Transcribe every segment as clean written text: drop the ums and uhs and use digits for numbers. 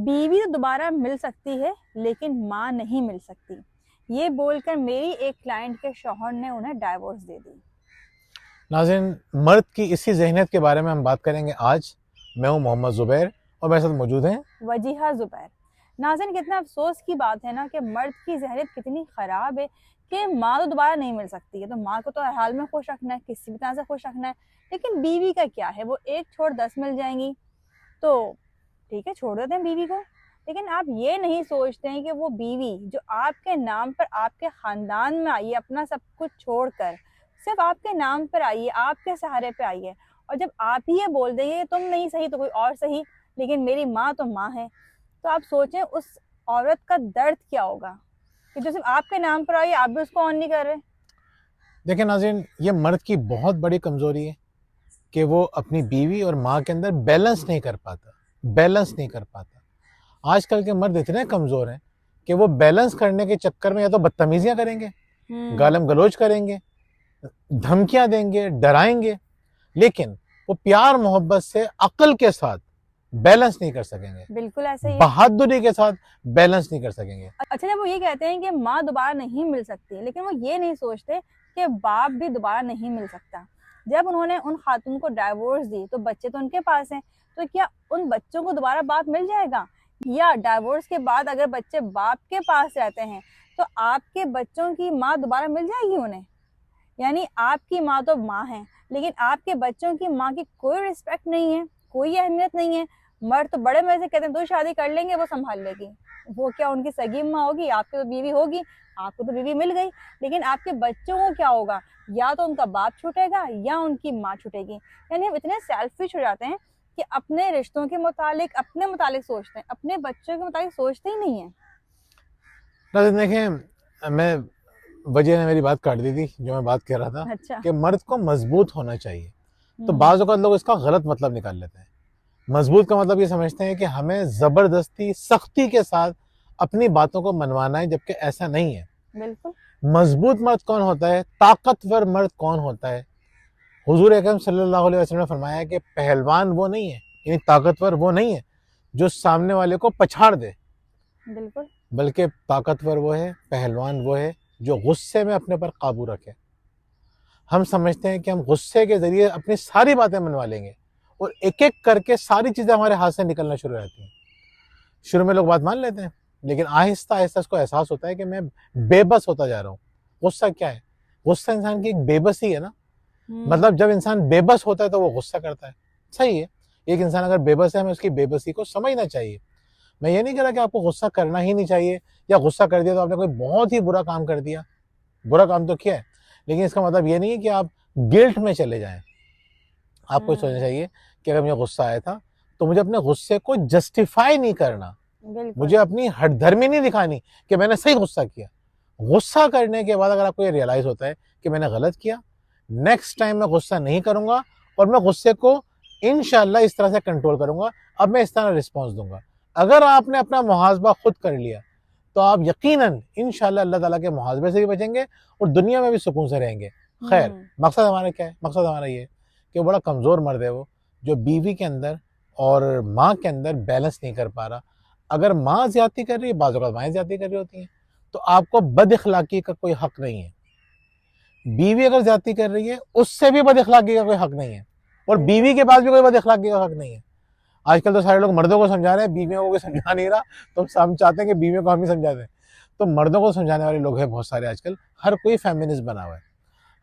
बीवी तो दोबारा मिल सकती है लेकिन माँ नहीं मिल सकती, ये बोलकर मेरी एक क्लाइंट के शौहर ने उन्हें डाइवोर्स दे दी। नाज़रीन, मर्द की इसी ज़हनियत के बारे में हम बात करेंगे आज। मैं हूं मोहम्मद ज़ुबैर और मेरे साथ मौजूद हैं वजीहा जुबैर। नाज़रीन, कितना अफसोस की बात है ना कि मर्द की जहनियत कितनी ख़राब है कि माँ तो दोबारा नहीं मिल सकती है, तो माँ को तो हर हाल में खुश रखना है, किसी भी तरह से खुश रखना है। लेकिन बीवी का क्या है, वो एक छोड़ 10 मिल जाएंगी तो ठीक है, छोड़ देते हैं बीवी को। लेकिन आप ये नहीं सोचते हैं कि वो बीवी जो आपके नाम पर आपके खानदान में आई है, अपना सब कुछ छोड़कर सिर्फ आपके नाम पर आई है, आपके सहारे पे आई है, और जब आप ही ये बोल देंगे तुम नहीं सही तो कोई और सही, लेकिन मेरी माँ तो माँ है, तो आप सोचें उस औरत का दर्द क्या होगा कि जो सिर्फ आपके नाम पर आई है, आप भी उसको ऑन नहीं कर रहे। देखिए नाज़रीन, ये मर्द की बहुत बड़ी कमज़ोरी है कि वो अपनी बीवी और माँ के अंदर बैलेंस नहीं कर पाता। आजकल के मर्द इतने कमज़ोर हैं कि वो बैलेंस करने के चक्कर में या तो बदतमीजियाँ करेंगे, गालम गलोच करेंगे, धमकियां देंगे, डराएंगे, लेकिन वो प्यार मोहब्बत से अक्ल के साथ बैलेंस नहीं कर सकेंगे। बिल्कुल ऐसे ही, बहादुरी के साथ बैलेंस नहीं कर सकेंगे। अच्छा, जब वो ये कहते हैं कि माँ दोबारा नहीं मिल सकती, लेकिन वो ये नहीं सोचते कि बाप भी दोबारा नहीं मिल सकता। जब उन्होंने उन खातून को डाइवोर्स दी तो बच्चे तो उनके पास हैं, तो क्या उन बच्चों को दोबारा बाप मिल जाएगा? या डाइवोर्स के बाद अगर बच्चे बाप के पास रहते हैं तो आपके बच्चों की माँ दोबारा मिल जाएगी उन्हें? यानी आपकी माँ तो माँ है, लेकिन आपके बच्चों की माँ की कोई रिस्पेक्ट नहीं है, कोई अहमियत नहीं है। मर्द तो बड़े मजे से कहते हैं, 2 शादी कर लेंगे, वो संभाल लेगी। वो क्या उनकी सगी माँ होगी? आपकी तो बीवी होगी, आपको तो बीवी मिल गई, लेकिन आपके बच्चों को क्या होगा? या तो उनका बाप छूटेगा या उनकी माँ छूटेगी। यानी हम इतने सेल्फिश हो जाते हैं कि अपने रिश्तों के मुतालिक, अपने मुतालिक सोचते हैं, अपने बच्चों के मुतालिक सोचते ही नहीं है। देखें, मैं वजह ने मेरी बात काट दी थी जो मैं बात कर रहा था। अच्छा। कि मर्द को मजबूत होना चाहिए, तो बाज़ औक़ात लोग इसका गलत मतलब निकाल लेते हैं। मजबूत का मतलब ये समझते हैं कि हमें ज़बरदस्ती, सख्ती के साथ अपनी बातों को मनवाना है, जबकि ऐसा नहीं है। बिल्कुल। मजबूत मर्द कौन होता है, ताकतवर मर्द कौन होता है? हुजूर अकरम सल्लल्लाहु अलैहि वसल्लम ने फरमाया कि पहलवान वो नहीं है, यानी ताकतवर वो नहीं है जो सामने वाले को पछाड़ दे, बिल्कुल। बल्कि ताकतवर वो है, पहलवान वो है जो गुस्से में अपने पर काबू रखे। हम समझते हैं कि हम गुस्से के ज़रिए अपनी सारी बातें मनवा लेंगे और एक एक करके सारी चीज़ें हमारे हाथ से निकलना शुरू हो जाती हैं। शुरू में लोग बात मान लेते हैं, लेकिन आहिस्ता आहिस्ता उसको एहसास होता है कि मैं बेबस होता जा रहा हूँ। गुस्सा क्या है? गुस्सा इंसान की एक बेबसी है ना। मतलब जब इंसान बेबस होता है तो वो गुस्सा करता है। सही है, एक इंसान अगर बेबस है, हमें उसकी बेबसी को समझना चाहिए। मैं ये नहीं कह रहा कि आपको गुस्सा करना ही नहीं चाहिए, या गुस्सा कर दिया तो आपने कोई बहुत ही बुरा काम कर दिया। बुरा काम तो किया है, लेकिन इसका मतलब ये नहीं है कि आप गिल्ट में चले जाएं। आपको सोचना चाहिए कि अगर मुझे गुस्सा आया था तो मुझे अपने गुस्से को जस्टिफाई नहीं करना, मुझे अपनी हठधर्मी नहीं दिखानी कि मैंने सही गुस्सा किया। गुस्सा करने के बाद अगर आपको ये रियलाइज होता है कि मैंने गलत किया, नेक्स्ट टाइम मैं गुस्सा नहीं करूंगा और मैं गुस्से को इंशाल्लाह इस तरह से कंट्रोल करूंगा, अब मैं इस तरह रिस्पॉन्स दूंगा। अगर आपने अपना मुहासबा खुद कर लिया तो आप यकीनन इंशाल्लाह अल्लाह ताला के मुहासबे से भी बचेंगे और दुनिया में भी सुकून से रहेंगे। खैर, मकसद हमारा क्या है? मकसद हमारा ये है कि वो बड़ा कमज़ोर मर्द है, वो जो बीवी के अंदर और माँ के अंदर बैलेंस नहीं कर पा रहा। अगर माँ ज़्यादती कर रही है, बाज़ औक़ात माएँ ज़्यादती कर रही होती हैं, तो आपको बदअख़लाक़ी का कोई हक़ नहीं है। बीवी अगर ज़्यादती कर रही है, उससे भी बदअख़लाक़ी का कोई हक़ नहीं है, और बीवी के पास भी कोई बदअख़लाक़ी का हक़ नहीं है। आजकल तो सारे लोग मर्दों को समझा रहे हैं, बीवियों को कोई समझा नहीं रहा, तो हम चाहते हैं कि बीवियों को हम ही समझा दें। तो मर्दों को समझाने वाले लोग हैं बहुत सारे आजकल, हर कोई फेमिनिस्ट बना हुआ है।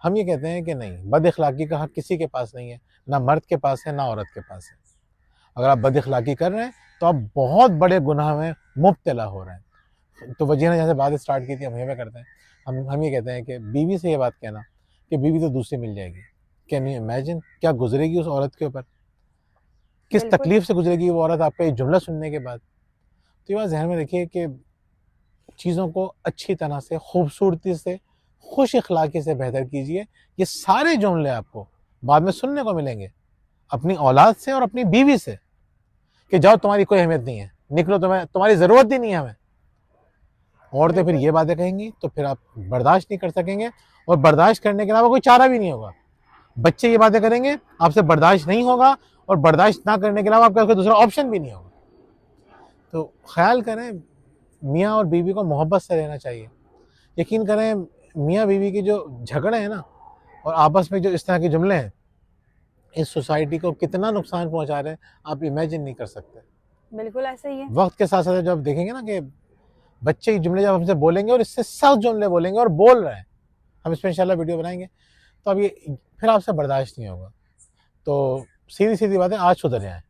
हम ये कहते हैं कि नहीं, बदअख़लाक़ी का हक़ किसी के पास नहीं है, ना मर्द के पास है, ना औरत के पास है। अगर आप बदअख़लाक़ी कर रहे हैं तो आप बहुत बड़े गुनाह में मुब्तला हो रहे हैं। तो वजह ने जैसे बात स्टार्ट की थी, हम यहीं पे करते हैं। हम ये कहते हैं कि बीवी से ये बात कहना कि बीवी तो दूसरी मिल जाएगी, कैन यू इमेजिन क्या गुजरेगी उस औरत के ऊपर, किस तकलीफ से गुजरेगी वो औरत आपका ये जुमला सुनने के बाद। तो ये बात ज़हन में रखिए कि चीज़ों को अच्छी तरह से, खूबसूरती से, खुश अखलाक़ी से बेहतर कीजिए। ये सारे जुमले आपको बाद में सुनने को मिलेंगे अपनी औलाद से और अपनी बीवी से कि जाओ, तुम्हारी कोई अहमियत नहीं है, निकलो, तुम्हारी ज़रूरत ही नहीं है हमें। औरतें फिर ये बातें कहेंगी तो फिर आप बर्दाश्त नहीं कर सकेंगे, और बर्दाश्त करने के अलावा कोई चारा भी नहीं होगा। बच्चे ये बातें करेंगे, आपसे बर्दाश्त नहीं होगा, और बर्दाश्त ना करने के अलावा आपका कोई दूसरा ऑप्शन भी नहीं होगा। तो ख्याल करें, मियाँ और बीवी को मोहब्बत से रहना चाहिए। यकीन करें, मियाँ बीवी के जो झगड़े हैं ना और आपस में जो इस तरह के जुमले हैं, इस सोसाइटी को कितना नुकसान पहुंचा रहे हैं आप इमेजिन नहीं कर सकते। बिल्कुल ऐसे ही है। वक्त के साथ साथ जब आप देखेंगे ना कि बच्चे ये जुमले जब हमसे बोलेंगे और इससे सख्त जुमले बोलेंगे और बोल रहे हैं, हम इस पर इंशाल्लाह वीडियो बनाएंगे, तो अब ये फिर आपसे बर्दाश्त नहीं होगा। तो सीधी सीधी बात है, आज सुधर जाएं।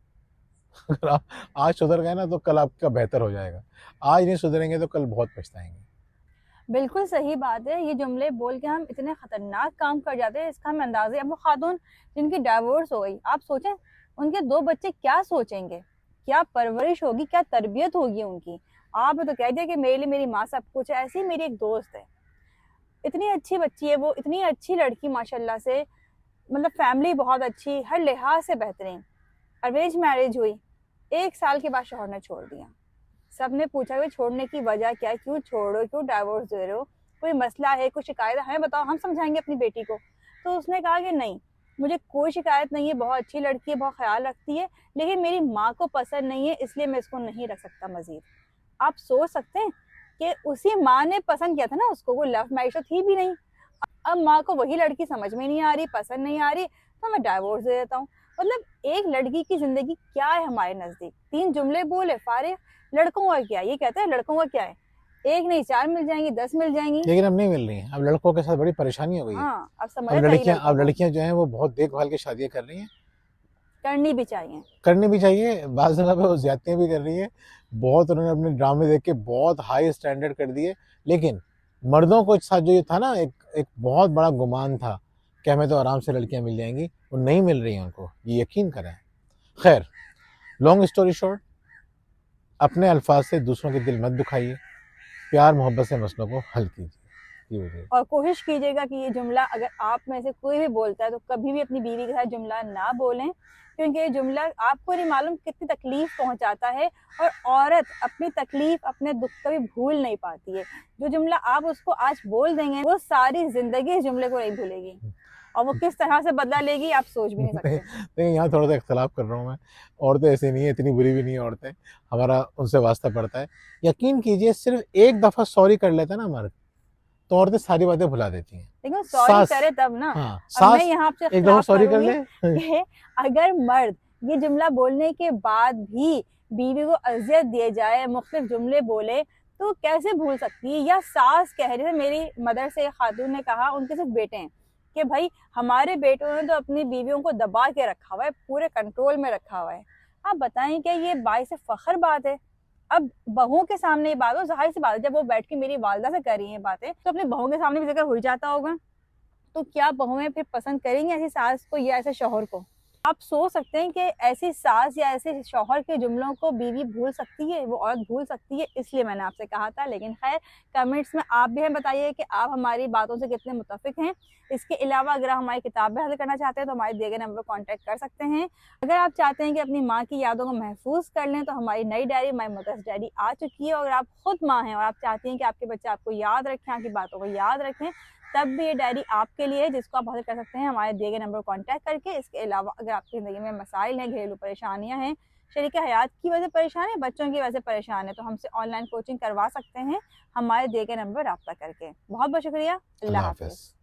अगर आप आज सुधर गए ना तो कल आपका बेहतर हो जाएगा। आज नहीं सुधरेंगे तो कल बहुत पछताएंगे। बिल्कुल सही बात है। ये जुमले बोल के हम इतने खतरनाक काम कर जाते हैं, इसका हमें अंदाजा। अब वो खातून जिनकी डाइवोर्स हो गई, आप सोचें उनके 2 बच्चे क्या सोचेंगे, क्या परवरिश होगी, क्या तरबियत होगी उनकी। आपने तो कह दिया कि मेरे लिए मेरी माँ सब कुछ है। ऐसी मेरी एक दोस्त है, इतनी अच्छी बच्ची है वो, इतनी अच्छी लड़की माशाल्लाह से, मतलब फैमिली बहुत अच्छी, हर लिहाज से बेहतरीन। अरेंज मैरिज हुई, 1 साल के बाद शौहर ने छोड़ दिया। सबने पूछा कि छोड़ने की वजह क्या है, क्यों छोड़ रहे हो, क्यों डाइवोर्स दे रहे हो, कोई मसला है, कोई शिकायत है, हमें बताओ, हम समझाएंगे अपनी बेटी को। तो उसने कहा कि नहीं, मुझे कोई शिकायत नहीं है, बहुत अच्छी लड़की है, बहुत ख्याल रखती है, लेकिन मेरी माँ को पसंद नहीं है, इसलिए मैं इसको नहीं रख सकता मजीद। आप सोच सकते हैं कि उसी माँ ने पसंद किया था ना उसको, वो लव मैरिज तो थी भी नहीं। अब माँ को वही लड़की समझ में नहीं आ रही, पसंद नहीं आ रही, तो मैं डाइवोर्स दे देता हूँ। मतलब एक लड़की की जिंदगी क्या है हमारे नजदीक, 3 जुमले बोले फारे। लड़कों का क्या, ये कहते हैं लड़कों का क्या है, 1 नहीं 4 मिल जाएंगी, 10 मिल जाएंगी, लेकिन अब नहीं मिल रही हैं। अब लड़कों के साथ बड़ी परेशानी हो गई है। हाँ अब समझ अब चाहिए लड़कों को। लड़कियां जो हैं वो बहुत देखभाल की शादियां कर रही हैं। करनी भी चाहिए। करनी भी चाहिए, बाज़ जगह पे वो ज्यादतियां भी कर रही है। बहुत उन्होंने अपने ड्रामे देख के बहुत हाई स्टैंडर्ड कर दिए। लेकिन मर्दों को साथ जो ये था ना, एक बहुत बड़ा गुमान था कि हमें तो आराम से लड़कियां मिल जाएंगी, वो नहीं मिल रही हैं उनको, ये यकीन करें। खैर, लॉन्ग स्टोरी शॉर्ट, अपने अल्फाज से दूसरों के दिल मत दुखाइए, प्यार मोहब्बत से मसलों को हल कीजिए। ये और कोशिश कीजिएगा कि ये जुमला अगर आप में से कोई भी बोलता है तो कभी भी अपनी बीवी के साथ जुमला ना बोलें, क्योंकि ये जुमला आपको नहीं मालूम कितनी तकलीफ पहुंचाता है। और औरत अपनी तकलीफ, अपने दुख कभी भूल नहीं पाती है। जो जुमला आप उसको आज बोल देंगे, वो सारी जिंदगी इस जुमले को नहीं भूलेगी, और वो किस तरह से बदला लेगी आप सोच भी नहीं सकते। नहीं, यहाँ थोड़ा सा इख्तलाफ कर रहा हूँ मैं। औरतें ऐसी नहीं है, इतनी बुरी भी नहीं है औरतें, हमारा उनसे वास्ता पड़ता है। यकीन कीजिए, सिर्फ एक दफा सॉरी कर लेता है ना मर्द, तो औरतें सारी बातें भुला देती हैं। लेकिन सॉरी करे तब ना। हाँ, अब मैं यहाँ पे एक दफा सॉरी कर ले। कि अगर मर्द ये जुमला बोलने के बाद भी बीवी को अजियत दिए जाए, मुख्तलिफ जुमले बोले, तो कैसे भूल सकती है। या सास कह रही है, मेरी मदर से खातून ने कहा, उनके सिर्फ बेटे हैं, कि भाई हमारे बेटों ने तो अपनी बीवियों को दबा के रखा हुआ है, पूरे कंट्रोल में रखा हुआ है। आप बताएं क्या ये बाइस फख्र बात है। अब बहुओं के सामने ये बात हो, जाहिर सी बात है, जब वो बैठ के मेरी वालदा से कर रही हैं बातें, तो अपने बहुओं के सामने भी जिक्र हो जाता होगा। तो क्या बहुएं फिर पसंद करेंगी ऐसी सास को या ऐसे शौहर को। आप सोच सकते हैं कि ऐसी सास या ऐसे शौहर के जुमलों को बीवी भूल सकती है, वो औरत भूल सकती है। इसलिए मैंने आपसे कहा था। लेकिन खैर, कमेंट्स में आप भी हमें बताइए कि आप हमारी बातों से कितने मुत्तफिक हैं। इसके अलावा अगर आप हमारी किताबें हासिल करना चाहते हैं तो हमारे दिए गए नंबर पर कॉन्टैक्ट कर सकते हैं। अगर आप चाहते हैं कि अपनी माँ की यादों को महफूज कर लें, तो हमारी नई डायरी माई मदर्स डायरी आ चुकी है। और अगर आप खुद माँ हैं और आप चाहती हैं कि आपके बच्चे आपको याद रखें, आपकी बातों को याद रखें, तब भी ये डायरी आपके लिए है, जिसको आप हासिल कर सकते हैं हमारे दिए गए नंबर को कॉन्टैक्ट करके। इसके अलावा अगर आपकी ज़िंदगी में मसाइल हैं, घरेलू परेशानियां हैं, शरीक हयात की वजह से परेशान है, बच्चों की वजह से परेशान है, तो हमसे ऑनलाइन कोचिंग करवा सकते हैं हमारे दिए गए नंबर रब्ता करके। बहुत बहुत शुक्रिया। अल्लाह हाफ़िज़।